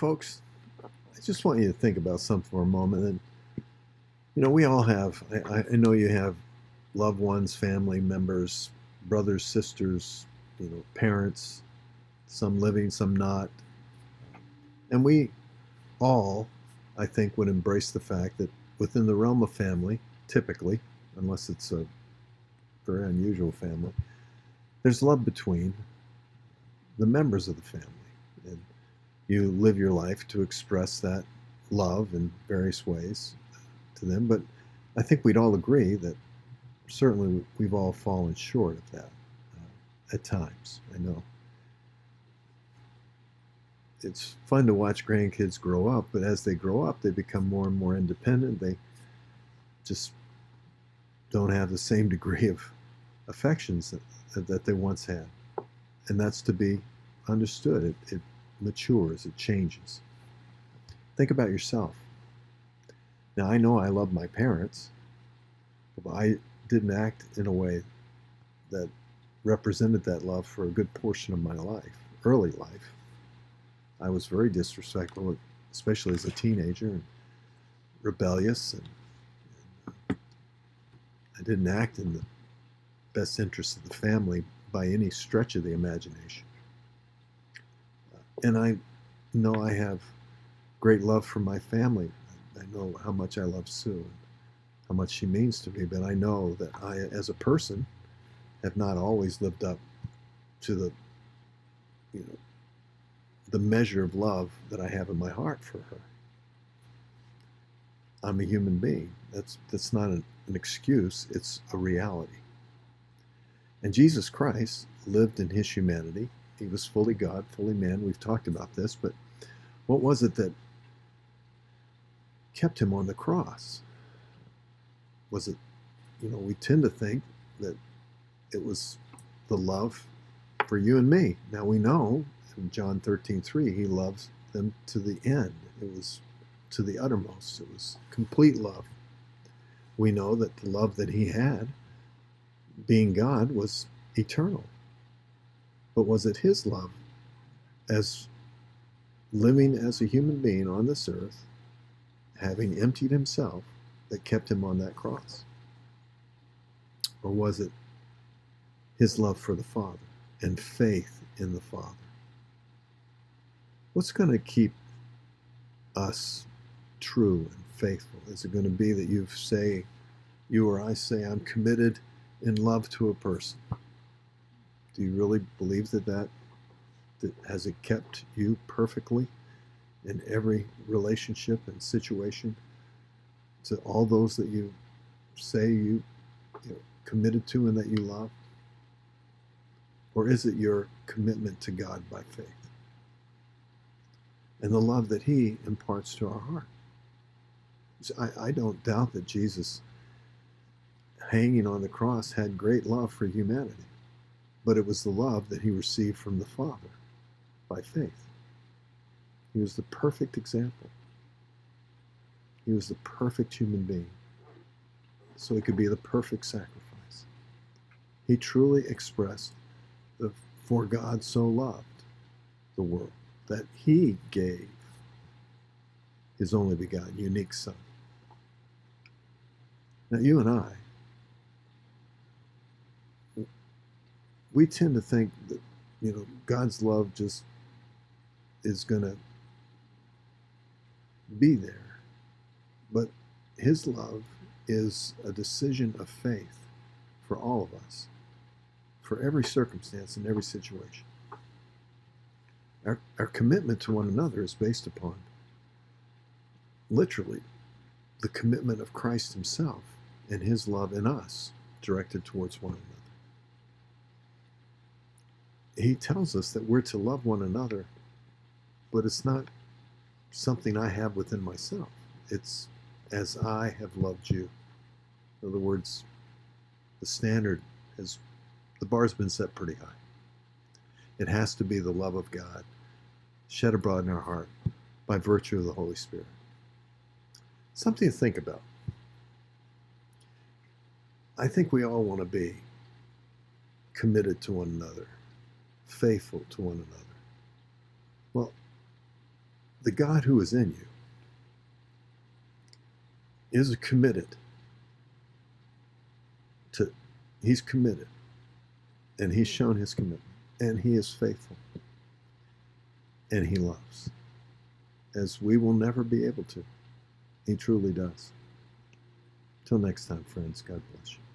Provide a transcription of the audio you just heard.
folks, I just want you to think about something for a moment. And, we all have, I know you have loved ones, family members, brothers, sisters, parents, some living, some not. And we all, I think, would embrace the fact that within the realm of family, typically, unless it's a very unusual family, there's love between the members of the family. And you live your life to express that love in various ways to them. But I think we'd all agree that certainly we've all fallen short of that at times. I know. It's fun to watch grandkids grow up, but as they grow up, they become more and more independent. They just don't have the same degree of affections that they once had. And that's to be understood. It matures, it changes. Think about yourself. Now, I know I love my parents, but I didn't act in a way that represented that love for a good portion of my life, early life. I was very disrespectful, especially as a teenager, and rebellious, and I didn't act in the best interest of the family by any stretch of the imagination. And I know I have great love for my family. I know how much I love Sue and how much she means to me, but I know that I, as a person, have not always lived up to the measure of love that I have in my heart for her. I'm a human being. That's not an excuse, it's a reality. And Jesus Christ lived in his humanity. He was fully God, fully man. We've talked about this, but what was it that kept him on the cross? Was it, we tend to think that it was the love for you and me. Now we know in John 13:3, he loves them to the end. It was to the uttermost. It was complete love. We know that the love that he had, being God, was eternal. But was it his love as living as a human being on this earth, having emptied himself, that kept him on that cross? Or was it his love for the Father and faith in the Father? What's going to keep us true and faithful? Is it going to be that you or I say, I'm committed in love to a person? Do you really believe that has it kept you perfectly in every relationship and situation to all those that you say you committed to and that you love? Or is it your commitment to God by faith and the love that he imparts to our heart? I don't doubt that Jesus, hanging on the cross, had great love for humanity, but it was the love that he received from the Father by faith. He was the perfect example. He was the perfect human being, so he could be the perfect sacrifice. He truly expressed the "for God so loved the world that he gave his only begotten, unique Son." Now, you and I, we tend to think that, God's love just is going to be there. But his love is a decision of faith for all of us, for every circumstance and every situation. Our commitment to one another is based upon, literally, the commitment of Christ himself and his love in us directed towards one another. He tells us that we're to love one another, but it's not something I have within myself. It's as I have loved you. In other words, the bar's been set pretty high. It has to be the love of God shed abroad in our heart by virtue of the Holy Spirit. Something to think about. I think we all want to be committed to one another, faithful to one another. Well, the God who is in you is committed to, he's committed, and he's shown his commitment, and he is faithful, and he loves, as we will never be able to. He truly does. Till next time, friends, God bless you.